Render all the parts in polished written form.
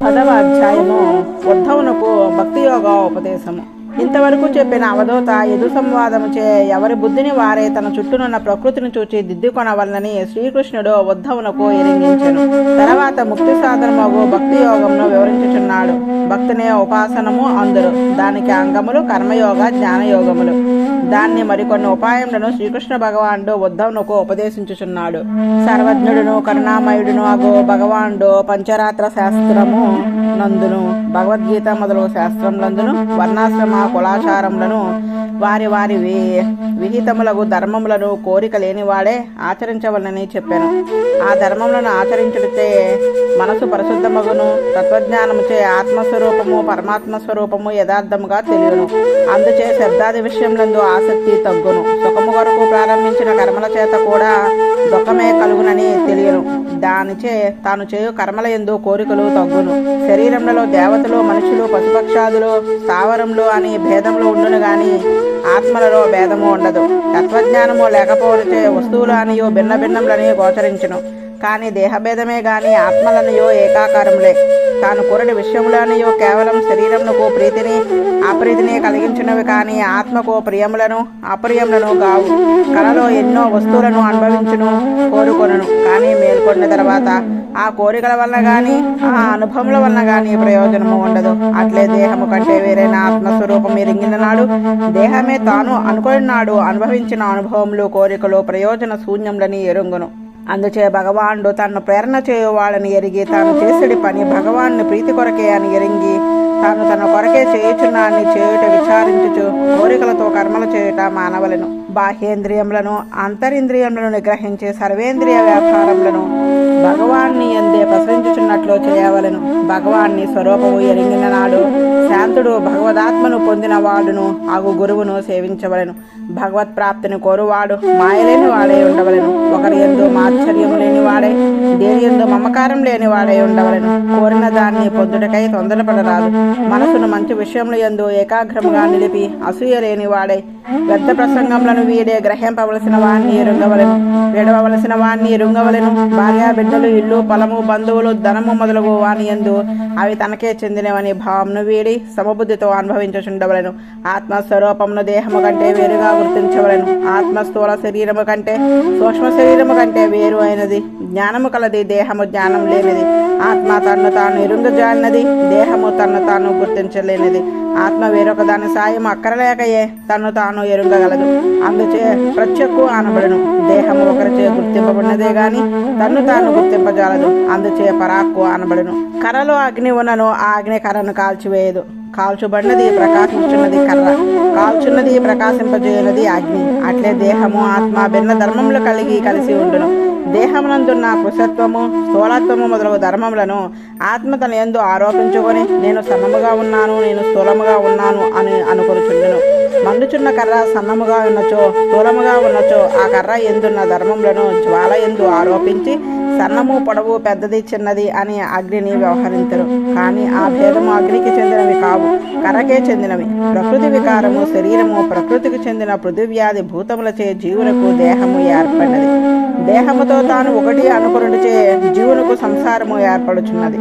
10వ అధ్యాయము ఉద్ధవునకు భక్తి యోగ ఉపదేశము. ఇంతవరకు చెప్పిన అవధూత ఎదు సంవాదముచే ఎవరి బుద్ధిని వారే తన చుట్టూనున్న ప్రకృతిని చూచి దిద్దుకొనవలనని శ్రీకృష్ణుడు ఉద్ధవునకు ఎరింగించెను. తర్వాత ముక్తి సాధనమగు భక్తి యోగమును వివరించుచున్నాడు. భక్తినే ఉపాసనము అందురు, దానికి అంగములు కర్మయోగ జ్ఞానయోగములు. దాన్ని మరికొన్ని ఉపాయములను శ్రీకృష్ణ భగవానుడు ఉద్ధవునకు ఉపదేశించుచున్నాడు. సర్వజ్ఞుడును కరుణామయుడును అగు భగవానుడు పంచరాత్ర శాస్త్రము నందును భగవద్గీత మొదలగు శాస్త్రములందును వర్ణాశ్రమ కులాచారములను వారి వారి విహితములకు ధర్మములను కోరిక లేనివాడే ఆచరించవలనని చెప్పాను. ఆ ధర్మములను ఆచరించుడితే మనసు పరిశుద్ధమగును, తత్వజ్ఞానముచే ఆత్మస్వరూపము పరమాత్మ స్వరూపము యథార్థముగా తెలియను. అందుచే శబ్దాది విషయములందు ఆసక్తి తగ్గును. సుఖము కొరకు ప్రారంభించిన కర్మల చేత కూడా దుఃఖమే కలుగునని తెలియను. దానిచే తాను చేయు కర్మల యందు కోరికలు తగ్గును. శరీరంలో దేవతలు మనుషులు పశుపక్షాదులు స్థావరములు అని భేదములు ఉండును గాని ఆత్మలలో భేదము ఉండదు. తత్వజ్ఞానము లేకపోతే వస్తువులు అనియో భిన్న భిన్నములని గోచరించును. కానీ దేహభేదమే గాని ఆత్మలనియో ఏకాకారములే. తాను కోరడి విషయములనియో కేవలం శరీరమునకు ప్రీతిని అప్రీతిని కలిగించినవి కానీ ఆత్మకు ప్రియములను అప్రియములను కావు. కళలో ఎన్నో వస్తువులను అనుభవించును, కోరుకొనును. కానీ మేల్కొన్న తర్వాత ఆ కోరికల వలన గాని ఆ అనుభవముల వలన గాని ప్రయోజనము ఉండదు. అట్లే దేహము కంటే వేరైన ఆత్మస్వరూపం ఎరిగిన నాడు దేహమే తాను అనుకుని నాడు అనుభవించిన అనుభవములు కోరికలు ప్రయోజన శూన్యములని ఎరుంగును. అందుచే భగవానుడు తనను ప్రేరణ చేయువాడని ఎరిగి తాను చేసేడి పని భగవాన్ని ప్రీతి కొరకే అని ఎరింగి తాను తన కొరకే చేయుచున్నాన్ని చేయుట విచారించుచు కోరికలతో కర్మలు చేయుట మానవలను. బాహ్యేంద్రియములను అంతరింద్రియములను నిగ్రహించి సర్వేంద్రియ వ్యాపారములను భగవాన్ని ఎందే ప్రసరించుచున్నట్లు చేయవలను. భగవాన్ని స్వరూపము ఎరింగిన నాడు శాంతుడు భగవదాత్మను పొందిన వాడును అగు గురువును సేవించవలను. భగవత్ ప్రాప్తిని కోరువాడు మాయలేని వాడే ఉండవలను. ఒకరి యందు మాత్సర్యము లేని వాడే, దేని యందు మమకారం లేని వాడే ఉండవలను. కోరిన దాన్ని పొందుటకై తొందరపడరాదు. మనసును మంచి విషయముల యందు ఏకాగ్రముగా నిలిపి అసూయ లేని వాడే, వ్యర్థ ప్రసంగములను వీడే గ్రహింపవలసిన వాణ్ణి ఎరుంగవలను, విడవలసిన వాణ్ణి ఎరుంగవలను. భార్య బిడ్డలు ఇల్లు పొలము బంధువులు ధనము మొదలగు వాని యందు అవి తనకే చెందినవని భావమును వీడి సమబుద్ధితో అనుభవించుచుండవలను. ఆత్మస్వరూపమును దేహము కంటే వేరుగా గుర్తించవలను. ఆత్మ స్థూల శరీరము కంటే సూక్ష్మ శరీరము కంటే వేరు అయినది. జ్ఞానము కలది, దేహము జ్ఞానం లేనిది. ఆత్మ తన్ను తాను ఎరుంగజాలినది, దేహము తన్ను తాను గుర్తించలేనిది. ఆత్మ వేరొక దాని సాయం అక్కరలేకయే తన్ను తాను ఎరుంగగలదు. అందుచే ప్రత్యక్కు అనబడును. దేహము ఒకరిచే గుర్తింపబడినదే గాని తన్ను తాను గుర్తింపజాలదు. అందుచే పరాక్కు అనబడును. కర్రలో అగ్ని ఉన్నను ఆ అగ్ని కర్రను కాల్చివేయదు. కాల్చుబడినది ప్రకాశించున్నది కర్ర, కాల్చున్నది ప్రకాశింపజేయున్నది అగ్ని. అట్లే దేహము ఆత్మ భిన్న ధర్మములు కలిసి ఉండును. దేహమునందున్న కృషత్వము స్థూలత్వము మొదలగు ధర్మములను ఆత్మ తన యందు ఆరోపించుకొని నేను సన్నముగా ఉన్నాను, నేను స్థూలముగా ఉన్నాను అని అనుకొనుచుండును. మండుచున్న కర్ర సన్నముగా ఉన్నచో స్థూలముగా ఉన్నచో ఆ కర్ర ఎందున్న ధర్మములను జ్వాల ఎందు ఆరోపించి సన్నము పొడవు పెద్దది చిన్నది అని అగ్నిని వ్యవహరించరు. కానీ ఆ భేదము అగ్నికి చెందినవి కావు, కర్రకే చెందినవి. ప్రకృతి వికారము శరీరము ప్రకృతికి చెందిన పృథివ్యాధి భూతములచే జీవునకు దేహము ఏర్పడినది. దేహముతో తాను ఒకటి అనుకునుడిచే జీవునకు సంసారము ఏర్పడుచున్నది.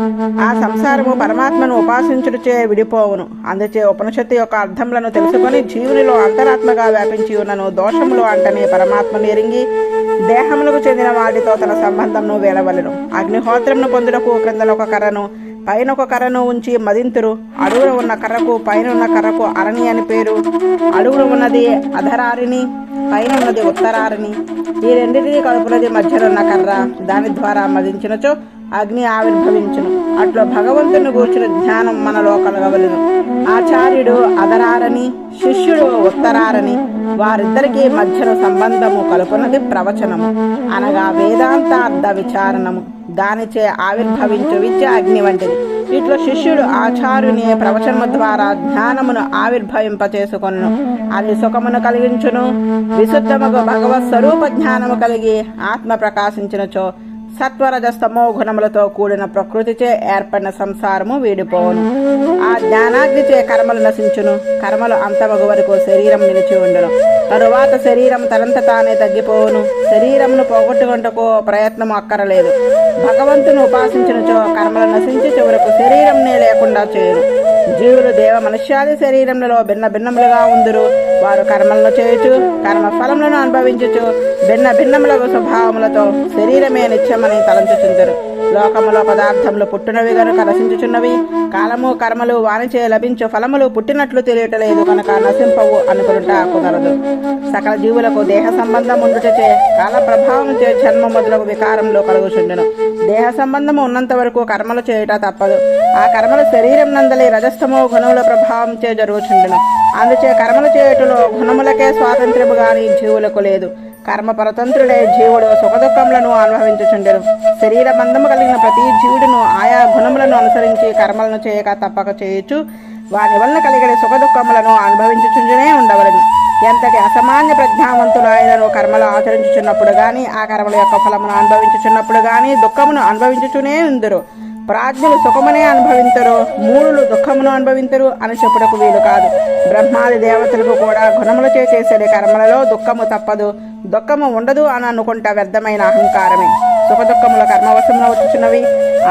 ఆ సంసారము పరమాత్మను ఉపాసించుడిచే విడిపోవును. అందుచే ఉపనిషత్తు యొక్క అర్థములను తెలుసుకొని జీవునిలో అంతరాత్మగా వ్యాపించి ఉన్నను దోషములు అంటనే పరమాత్మను ఎరింగి దేహములకు చెందిన వాటితో తన సంబంధంను వేలవలను. అగ్నిహోత్రమును పొందుటకు క్రిందన ఒక కర్రను పైన ఒక కర్రను ఉంచి మదింతురు. అడుగున ఉన్న కర్రకు పైన ఉన్న కర్రకు అరణి అని పేరు. అడుగున ఉన్నది అధరారిని, పైన ఉన్నది ఉత్తరారిని. ఈ రెండింటినీ కలుపునది మధ్యనున్న కర్ర. దాని ద్వారా మదించినచో అగ్ని ఆవిర్భవించును. అట్లా భగవంతుని గూర్చిన జ్ఞానం మనలో కలగవలను. ఆచార్యుడు అధరారని, శిష్యుడు ఉత్తరారని, వారిద్దరికీ మధ్యన సంబంధము కలుపునది ప్రవచనము అనగా వేదాంత అర్థ విచారణము. దానిచే ఆవిర్భవించు విద్య అగ్ని వంటిది. ఇట్లా శిష్యుడు ఆచార్యుని ప్రవచనము ద్వారా జ్ఞానమును ఆవిర్భవింపచేసుకొను. అది సుఖమును కలిగించును. విశుద్ధముగా భగవత్ స్వరూప జ్ఞానము కలిగి ఆత్మ ప్రకాశించినచో సత్వరజస్తమో గుణములతో కూడిన ప్రకృతిచే ఏర్పడిన సంసారము వీడిపోవును. ఆ జ్ఞానాగ్నిచే కర్మలు నశించును. కర్మలు అంతమగు వరకు శరీరం నిలిచి ఉండును. తరువాత శరీరం తనంత తానే తగ్గిపోవును. శరీరమును పోగొట్టుకుంటకు ప్రయత్నం అక్కరలేదు. భగవంతుని ఉపాసించినచో కర్మలు నశించి చివరకు శరీరంనే లేకుండా చేయును. జీవులు దేవ మనుష్యాది శరీరములలో భిన్న భిన్నములుగా ఉందురు. వారు కర్మలను చేయుచు కర్మ ఫలములను అనుభవించుచు భిన్న భిన్నములకు స్వభావములతో శరీరమే నిత్యమని తలంచుచుందరు. లోకములో పదార్థములు పుట్టినవి కనుక నశించుచున్నవి. కాలము కర్మలు వానిచే లభించు ఫలములు పుట్టినట్లు తెలియటలేదు కనుక నశింపవు అనుకునుట కుదరదు. సకల జీవులకు దేహ సంబంధం ఉండుటచే కాల ప్రభావం చే జన్మ మొదలగు వికారములు కలుగుచుండును. దేహ సంబంధము ఉన్నంత వరకు కర్మలు చేయుట తప్పదు. ఆ కర్మలు శరీరం నందలి రజస్తమో గుణముల ప్రభావం చే జరుగుచుండును. అందుచే కర్మలు చేయుటలో గుణములకే స్వాతంత్ర్యము గాని జీవులకు లేదు. కర్మ పరతంత్రుడే జీవుడు సుఖదుఖములను అనుభవించుచుండెను. శరీర బంధము కలిగిన ప్రతి జీవుడును ఆయా గుణములను అనుసరించి కర్మలను చేయక తప్పక చేయుచు వాని వలన కలిగిన సుఖదుఖములను అనుభవించుచుండునే ఉండవలను. ఎంతటి అసామాన్య ప్రజ్ఞావంతులు ఆయనను కర్మలు ఆచరించుచున్నప్పుడు గాని ఆ కర్మల యొక్క ఫలమును అనుభవించుచున్నప్పుడు గాని దుఃఖమును అనుభవించుచునే ఉందరు. ప్రాజ్ఞులు సుఖమునే అనుభవించరు, మూఢులు దుఃఖమును అనుభవించరు అని చెప్పుటకు వీలు కాదు. బ్రహ్మాది దేవతలకు కూడా గుణములచే చేసే కర్మలలో దుఃఖము తప్పదు, దుఃఖము ఉండదు అని అనుకుంటా వ్యర్థమైన అహంకారమే. సుఖ దుఃఖముల కర్మవశమున వచ్చుచున్నవి.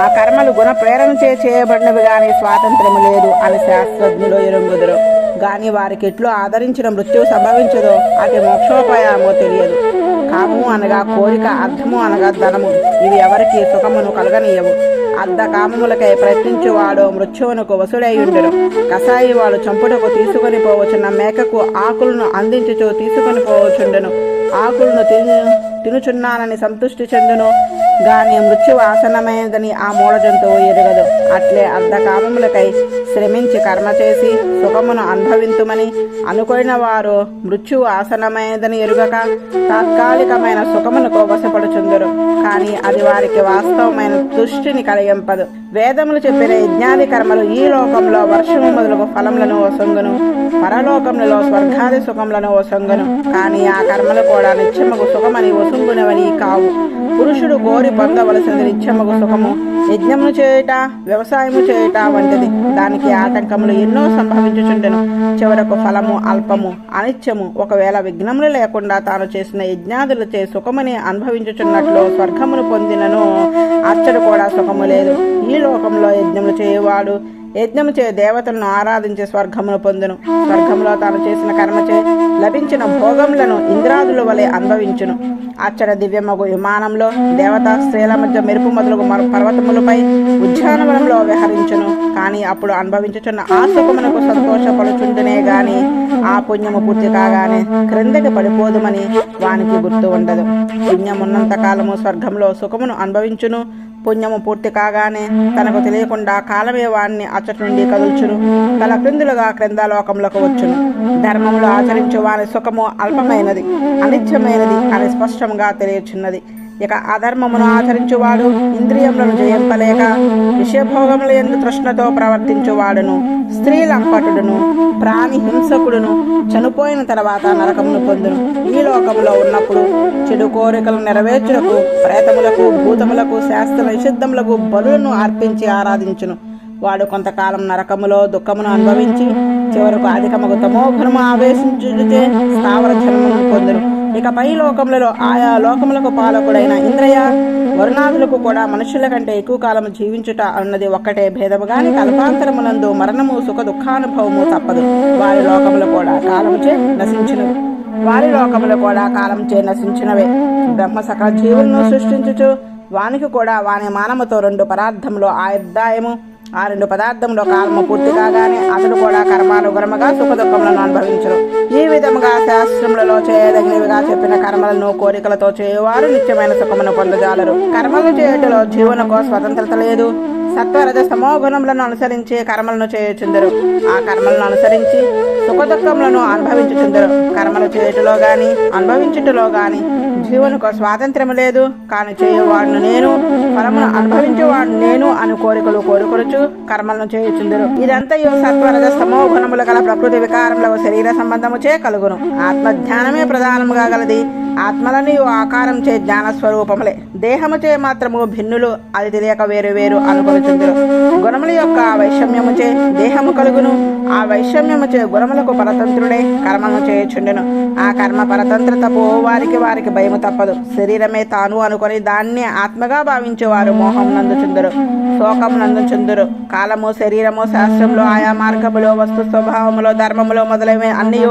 ఆ కర్మలు గుణ ప్రేరణ చేయబడినవి గాని స్వాతంత్రము లేదు అని శాస్త్రజ్ఞులు ఎరుంగుదురు. గాని వారికి ఎట్లు ఆదరించిన మృత్యువు సంభవించదో అటు మోక్షోపాయమో తెలియదు. కామము అనగా కోరిక, అర్థము అనగా ధనము, ఇవి ఎవరికి సుఖమును కలగనీయవు. అర్ధ కామములకై ప్రయత్నించువాడు మృత్యువునకు వసుడైయుండును. కసాయి వాడు చంపుటకు తీసుకొని పోవచ్చున్న మేకకు ఆకులను అందించుచు తీసుకొని పోవచ్చుండును. ఆకులను తినుచున్నానని సంతృష్టి చెందును గాని మృత్యువు ఆసనమైనదని ఆ మూఢ జంతువు ఎరుగదు. అట్లే అర్ధ కామములకై శ్రమించి కర్మ చేసి సుఖమును అనుభవింతుమని అనుకోయిన వారు మృత్యువు ఆసనమైనదని ఎరుగక తాత్కాలికమైన సుఖమునకు వశపడుచుందరు. కానీ అది వారికి వాస్తవమైన దృష్టిని కలిగింపదు. వేదములు చెప్పిన యజ్ఞాది కర్మలు ఈ లోకంలో వర్షము మొదలగు ఫలములను వసంగును, పరలోకములలో స్వర్గాది సుఖములను వసంగును. కానీ ఆ కర్మలు కూడా నిత్యముగు సుఖమని వసంగునవని కావు. పురుషుడు కోరి పొందవలసినది నిత్యముగు సుఖము. యజ్ఞమును చేయుట, వ్యవసాయము చేయుట వంటిది. దానికి ఆటంకములు ఎన్నో సంభవించుచుండెను. చివరకు ఫలము అల్పము, అనిత్యము. ఒకవేళ విఘ్నములు లేకుండా తాను చేసిన యజ్ఞాదులచే సుఖముని అనుభవించుచున్నట్లు స్వర్గమును పొందినను అచ్చడు కూడా సుఖము లేదు. ఈ లోకంలో యజ్ఞములు చేయువాడు యజ్ఞము చే దేవతలను ఆరాధించే స్వర్గమును పొందును. స్వర్గంలో తాను చేసిన కర్మచే లభించిన భోగములను ఇంద్రాదుల వలె అనుభవించును. అచ్చడ దివ్యమగు విమానంలో దేవతా స్త్రీల మధ్య మెరుపు మొదలగు పర్వతములపై ఉద్యానవనంలో విహరించును. కానీ అప్పుడు అనుభవించుచున్న ఆ సుఖమునకు సంతోషపడుచుండునే గాని ఆ పుణ్యము పూర్తి కాగానే క్రిందకి పడిపోదుమని వానికి గుర్తు ఉండదు. పుణ్యమున్నంత కాలము స్వర్గంలో సుఖమును అనుభవించును. పుణ్యము పూర్తి కాగానే తనకు తెలియకుండా కాలమే వాణ్ణి అచ్చటి నుండి కదుల్చును. తల క్రిందులుగా క్రిందలోకములకు వచ్చును. ధర్మములు ఆచరించు వాని సుఖము అల్పమైనది, అనిత్యమైనది అని స్పష్టంగా తెలియచున్నది. ఇక అధర్మమును ఆచరించువాడు ఇంద్రియములను జయింపలేక విషయభోగముల యందు తృష్ణతో ప్రవర్తించువాడును, స్త్రీ లంపటుడును, ప్రాణి హింసకుడును చనిపోయిన తర్వాత నరకమును పొందును. ఈ లోకములో ఉన్నప్పుడు చెడు కోరికలు నెరవేర్చుటకు ప్రేతములకు, భూతములకు, శాస్త్ర నిషిద్ధములకు బలులను అర్పించి ఆరాధించును. వాడు కొంతకాలం నరకములో దుఃఖమును అనుభవించి చివరకు అధికమగు తమో గుణము ఆవేశించుటచే స్థావర జన్మను పొందును. ఇక పై లోకములలో ఆయా లోకములకు పాలకుడైన ఇంద్రియ వరుణాదులకు కూడా మనుషుల కంటే ఎక్కువ కాలం జీవించుట అన్నది ఒక్కటే భేదము గాని కల్పాంతరమునందు మరణము సుఖ దుఃఖానుభవము తప్పదు. వారి లోకములు కూడా కాలముచే నశించినవే. బ్రహ్మ సకల జీవులను సృష్టించుచు వానికి కూడా వాని మానముతో 2 పదార్థములు ఆయుర్దాయము. ఆ 2 పదార్థంలో కాలము పూర్తి కాగానే అతడు కూడా కర్మానుగుణముగా సుఖ దుఃఖములను అనుభవించును. ఈ విధముగా శాస్త్రములలో చేయదగినవిగా చెప్పిన కర్మలను కోరికలతో చేయువారు నిత్యమైన సుఖమును పొందజాలరు. కర్మలు చేయుటలో జీవునకు స్వతంత్రత లేదు. సత్వరజ సమో గుణములను అనుసరించి కర్మలను చేయుచుందరు. ఆ కర్మలను అనుసరించి సుఖ దుఃఖములను అనుభవించుచుందరు. కర్మలు చేయుటలో గాని అనుభవించుటలో గాని జీవునికి స్వాతంత్ర్యం లేదు, కాని చేయువాడును నేను, ఫలమును అనుభవించేవాడు నేను అని కోరుకొనుచు కర్మలను చేయుచుందురు. ఇదంతా సత్వరజస్తమో గుణములు గల ప్రకృతి వికారముల శరీర సంబంధముచే కలుగును. ఆత్మజ్ఞానమే ప్రధానముగా గలది. ఆత్మలని ఆకారం చే జ్ఞాన స్వరూపములే, దేహముచే మాత్రము భిన్నులు, అది తెలియక వేరు వేరు అనుకొనుచుందురు. గుణముల యొక్క వైషమ్యముచే దేహము కలుగును, ఆ వైషమ్యముచే గుణములకు పరతంత్రుడే కర్మను చేయుచుండెను. ఆ కర్మ పరతంత్రతపు వారికి భయము తప్పదు. శరీరమే తాను అనుకొని దాన్ని ఆత్మగా భావించేవారు మోహం నందుచుందురు, శోకం నందుచుందురు. కాలము, శరీరము, శాస్త్రములు, ఆయా మార్గములో, వస్తు స్వభావములో, ధర్మములో మొదలైన అన్నీ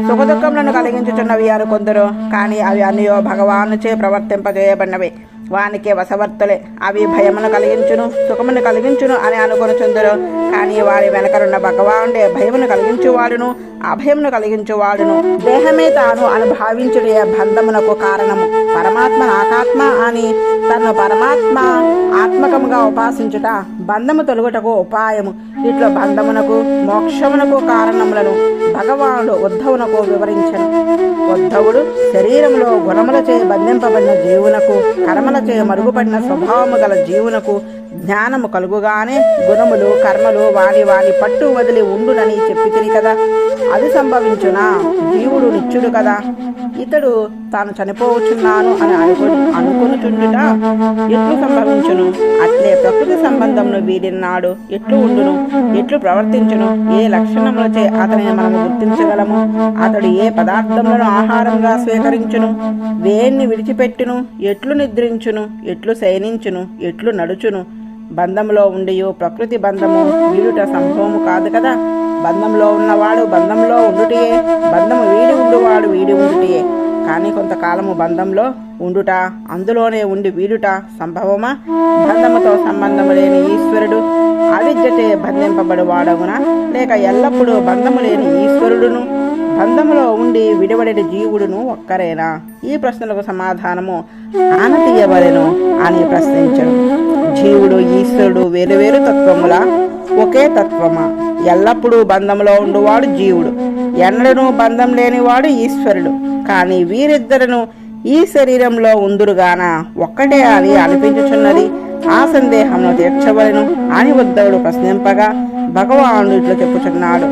సుఖదుఖములను కలిగించుచున్నవి అనుకొందరు. కానీ అవి అన్నీ భగవానుచే ప్రవర్తింపజేయబడినవి, వానికి వశవర్తులే. అవి భయమును కలిగించును, సుఖమును కలిగించును అని అనుకొనుచుందురు. కానీ వారి వెనకనున్న భగవానుడే భయమును కలిగించువాడును, అభయమును కలిగించువాడును. దేహమే తాను అని భావించుడే బంధమునకు కారణము. పరమాత్మ నాకాత్మ అని తను పరమాత్మ ఆత్మకముగా ఉపాసించుట బంధము తొలుగుటకు ఉపాయము. ఇట్లా బంధమునకు మోక్షమునకు కారణములను భగవానుడు ఉద్ధవునకు వివరించను. ఉద్ధవుడు శరీరములో గుణములచే బంధింపబడిన జీవునకు, కర్మలచే మరుగుపడిన స్వభావము గల జీవునకు జ్ఞానము కలుగుగానే గుణములు, కర్మలు వాని పట్టు వదిలి ఉండునని చెప్పితిరి కదా. అది సంభవించునా? జీవుడు నిత్యుడు కదా, ఇతడు తాను చనిపోవచ్చున్నాను అని అనుకొనుచుండుట ఎట్లు సంభవించును? అట్లే ప్రకృతి సంబంధమును వీడినాడు ఎట్లు ఉండును, ఎట్లు ప్రవర్తించును? ఏ లక్షణములచే అతనిని మనము గుర్తించగలము? అతడు ఏ పదార్థములను ఆహారంగా స్వీకరించును, వేన్ని విడిచిపెట్టును, ఎట్లు నిద్రించును, ఎట్లు శయనించును, ఎట్లు నడుచును? బంధంలో ఉండియో ప్రకృతి బంధము వీడుట సంభవము కాదు కదా. బంధంలో ఉన్నవాడు బంధంలో ఉండుటయే, బంధము వీడి ఉండువాడు వీడి ఉండుటయే. కానీ కొంతకాలము బంధంలో ఉండుట, అందులోనే ఉండి వీడుట సంభవమా? బంధముతో సంబంధము లేని ఈశ్వరుడు అవిద్యతే బంధింపబడువాడగునా, లేక ఎల్లప్పుడూ బంధము లేని ఈశ్వరుడును బంధములో ఉండి విడివడి జీవుడును ఒక్కరేనా? ఈ ప్రశ్నలకు సమాధానము ఆనతీయవలెను అని ప్రశ్నించను. జీవుడు, ఈశ్వరుడు వేరువేరు తత్వములా, ఒకే తత్వమా? ఎల్లప్పుడూ బంధంలో ఉండువాడు జీవుడు, ఎన్నడూ బంధం లేనివాడు ఈశ్వరుడు. కానీ వీరిద్దరును ఈ శరీరంలో ఉందురుగాన ఒక్కటే అని అనిపించుచున్నది. ఆ సందేహమును తీర్చవలెను అని ఉద్ధవుడు ప్రశ్నింపగా భగవానుడు ఇట్లు చెప్పుచున్నాడు.